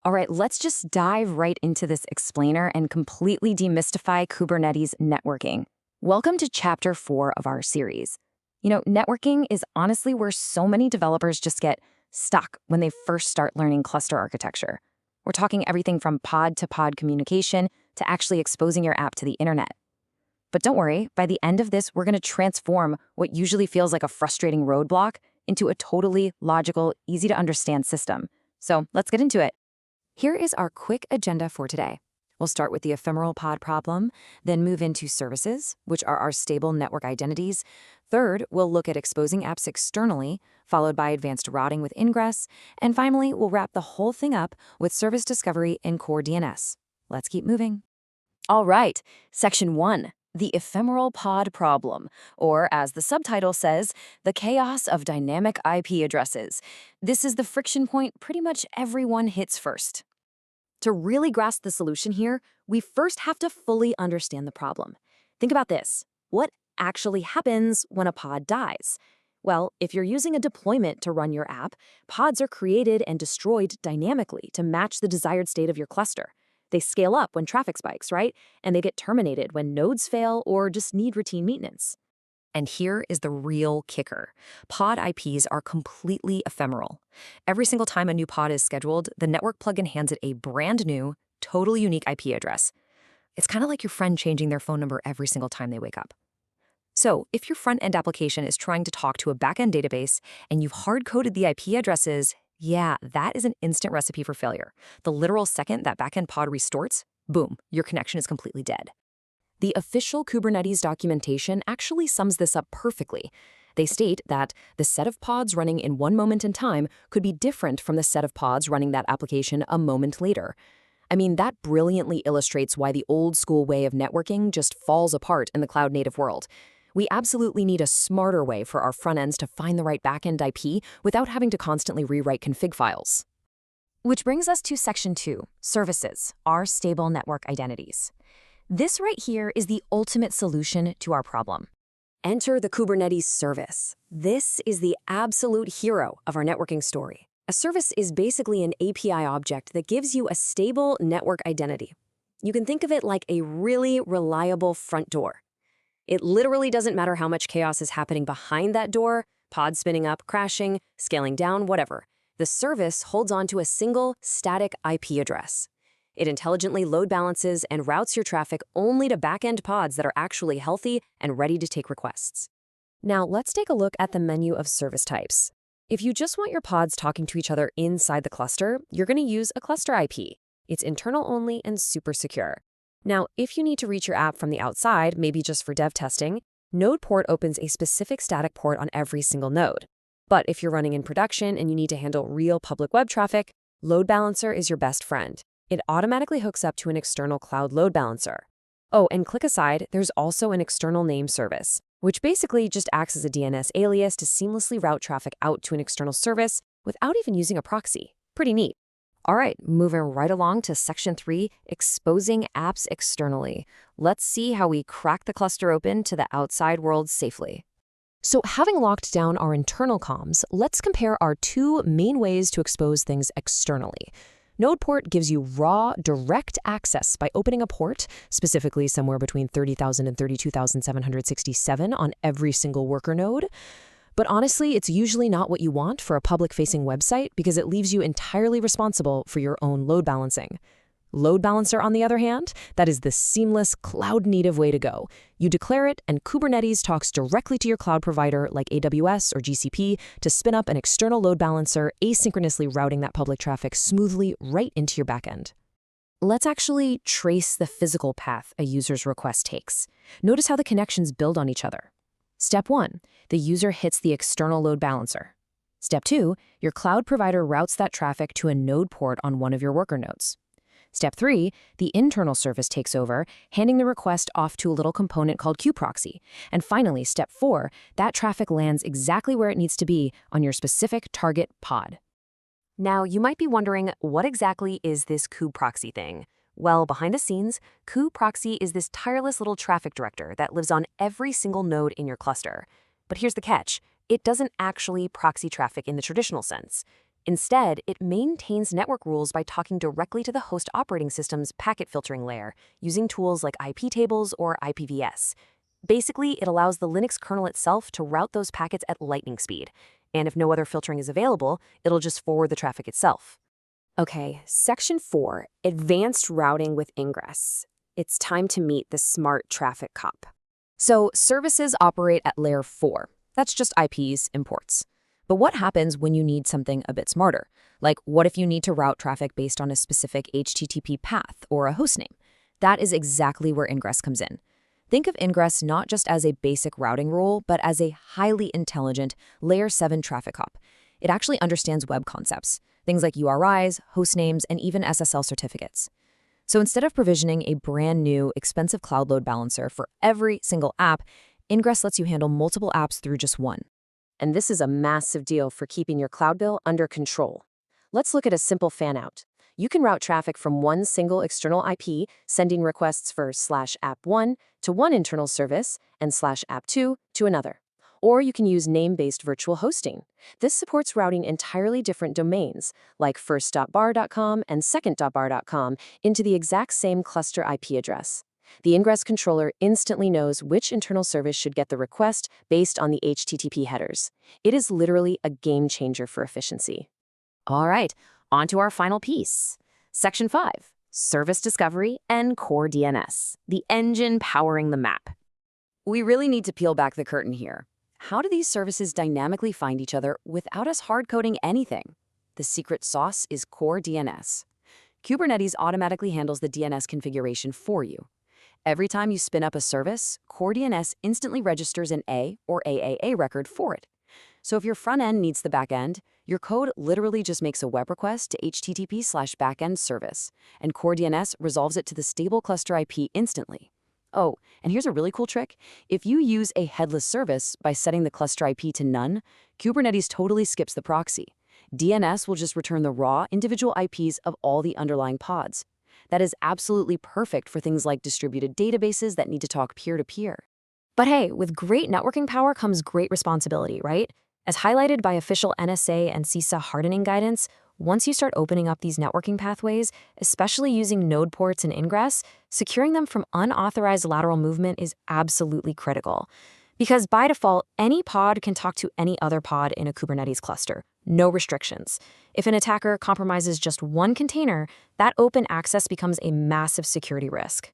All right, let's just dive right into this explainer and completely demystify Kubernetes networking. Welcome to Chapter 4 of our series. Networking is honestly where so many developers just get stuck when they first start learning cluster architecture. We're talking everything from pod-to-pod communication to actually exposing your app to the internet. But don't worry, by the end of this, we're going to transform what usually feels like a frustrating roadblock into a totally logical, easy-to-understand system. So let's get into it. Here is our quick agenda for today. We'll start with the ephemeral pod problem, then move into services, which are our stable network identities. Third, we'll look at exposing apps externally, followed by advanced routing with ingress. And finally, we'll wrap the whole thing up with service discovery in CoreDNS. Let's keep moving. All right, Section 1, the ephemeral pod problem, or as the subtitle says, the chaos of dynamic IP addresses. This is the friction point pretty much everyone hits first. To really grasp the solution here, we first have to fully understand the problem. Think about this. What actually happens when a pod dies? Well, if you're using a deployment to run your app, pods are created and destroyed dynamically to match the desired state of your cluster. They scale up when traffic spikes, right? And they get terminated when nodes fail or just need routine maintenance. And here is the real kicker. Pod IPs are completely ephemeral. Every single time a new pod is scheduled, the network plugin hands it a brand new, totally unique IP address. It's kind of like your friend changing their phone number every single time they wake up. So if your front-end application is trying to talk to a back-end database and you've hard-coded the IP addresses, yeah, that is an instant recipe for failure. The literal second that back-end pod restarts, boom, your connection is completely dead. The official Kubernetes documentation actually sums this up perfectly. They state that the set of pods running in one moment in time could be different from the set of pods running that application a moment later. I mean, that brilliantly illustrates why the old-school way of networking just falls apart in the cloud-native world. We absolutely need a smarter way for our front ends to find the right back-end IP without having to constantly rewrite config files. Which brings us to Section 2, Services, our stable network identities. This right here is the ultimate solution to our problem. Enter the Kubernetes service. This is the absolute hero of our networking story. A service is basically an API object that gives you a stable network identity. You can think of it like a really reliable front door. It literally doesn't matter how much chaos is happening behind that door, pods spinning up, crashing, scaling down, whatever. The service holds on to a single static IP address. It intelligently load balances and routes your traffic only to back-end pods that are actually healthy and ready to take requests. Now, let's take a look at the menu of service types. If you just want your pods talking to each other inside the cluster, you're going to use a ClusterIP. It's internal only and super secure. Now, if you need to reach your app from the outside, maybe just for dev testing, NodePort opens a specific static port on every single node. But if you're running in production and you need to handle real public web traffic, LoadBalancer is your best friend. It automatically hooks up to an external cloud load balancer. Oh, and click aside, there's also an ExternalName service, which basically just acts as a DNS alias to seamlessly route traffic out to an external service without even using a proxy. Pretty neat. All right, moving right along to Section 3, exposing apps externally. Let's see how we crack the cluster open to the outside world safely. So having locked down our internal comms, let's compare our two main ways to expose things externally. NodePort gives you raw, direct access by opening a port, specifically somewhere between 30,000 and 32,767 on every single worker node. But honestly, it's usually not what you want for a public-facing website because it leaves you entirely responsible for your own load balancing. LoadBalancer, on the other hand, that is the seamless, cloud-native way to go. You declare it, and Kubernetes talks directly to your cloud provider like AWS or GCP to spin up an external load balancer, asynchronously routing that public traffic smoothly right into your backend. Let's actually trace the physical path a user's request takes. Notice how the connections build on each other. Step 1, the user hits the external load balancer. Step 2, your cloud provider routes that traffic to a node port on one of your worker nodes. Step 3, the internal service takes over, handing the request off to a little component called kube-proxy. And finally, Step 4, that traffic lands exactly where it needs to be on your specific target pod. Now, you might be wondering, what exactly is this kube-proxy thing? Well, behind the scenes, kube-proxy is this tireless little traffic director that lives on every single node in your cluster. But here's the catch. It doesn't actually proxy traffic in the traditional sense. Instead, it maintains network rules by talking directly to the host operating system's packet filtering layer, using tools like iptables or IPVS. Basically, it allows the Linux kernel itself to route those packets at lightning speed. And if no other filtering is available, it'll just forward the traffic itself. Okay, Section 4, Advanced Routing with Ingress. It's time to meet the smart traffic cop. So, services operate at layer 4. That's just IPs and ports. But what happens when you need something a bit smarter? Like, what if you need to route traffic based on a specific HTTP path or a hostname? That is exactly where Ingress comes in. Think of Ingress not just as a basic routing rule, but as a highly intelligent Layer 7 traffic cop. It actually understands web concepts, things like URIs, hostnames, and even SSL certificates. So instead of provisioning a brand new, expensive cloud load balancer for every single app, Ingress lets you handle multiple apps through just one. And this is a massive deal for keeping your cloud bill under control. Let's look at a simple fan-out. You can route traffic from one single external IP, sending requests for /app1 to one internal service and /app2 to another. Or you can use name-based virtual hosting. This supports routing entirely different domains, like first.bar.com and second.bar.com, into the exact same cluster IP address. The Ingress controller instantly knows which internal service should get the request based on the HTTP headers. It is literally a game changer for efficiency. All right, on to our final piece. Section 5, Service Discovery and CoreDNS, the engine powering the map. We really need to peel back the curtain here. How do these services dynamically find each other without us hard-coding anything? The secret sauce is CoreDNS. Kubernetes automatically handles the DNS configuration for you. Every time you spin up a service, CoreDNS instantly registers an A or AAA record for it. So if your front end needs the back end, your code literally just makes a web request to http/backend service, and CoreDNS resolves it to the stable cluster IP instantly. Oh, and here's a really cool trick. If you use a headless service by setting the cluster IP to none, Kubernetes totally skips the proxy. DNS will just return the raw individual IPs of all the underlying pods. That is absolutely perfect for things like distributed databases that need to talk peer-to-peer. But hey, with great networking power comes great responsibility, right? As highlighted by official NSA and CISA hardening guidance, once you start opening up these networking pathways, especially using NodePorts and Ingress, securing them from unauthorized lateral movement is absolutely critical. Because by default, any pod can talk to any other pod in a Kubernetes cluster. No restrictions. If an attacker compromises just one container, that open access becomes a massive security risk.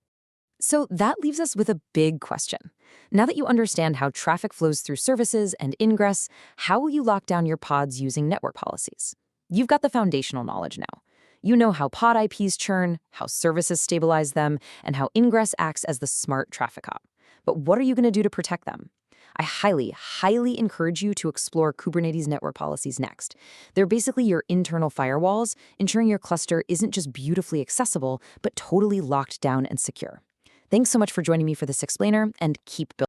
So that leaves us with a big question. Now that you understand how traffic flows through services and Ingress, how will you lock down your pods using network policies? You've got the foundational knowledge now. You know how pod IPs churn, how services stabilize them, and how Ingress acts as the smart traffic cop. But what are you going to do to protect them? I highly encourage you to explore Kubernetes network policies next. They're basically your internal firewalls, ensuring your cluster isn't just beautifully accessible, but totally locked down and secure. Thanks so much for joining me for this explainer, and keep building.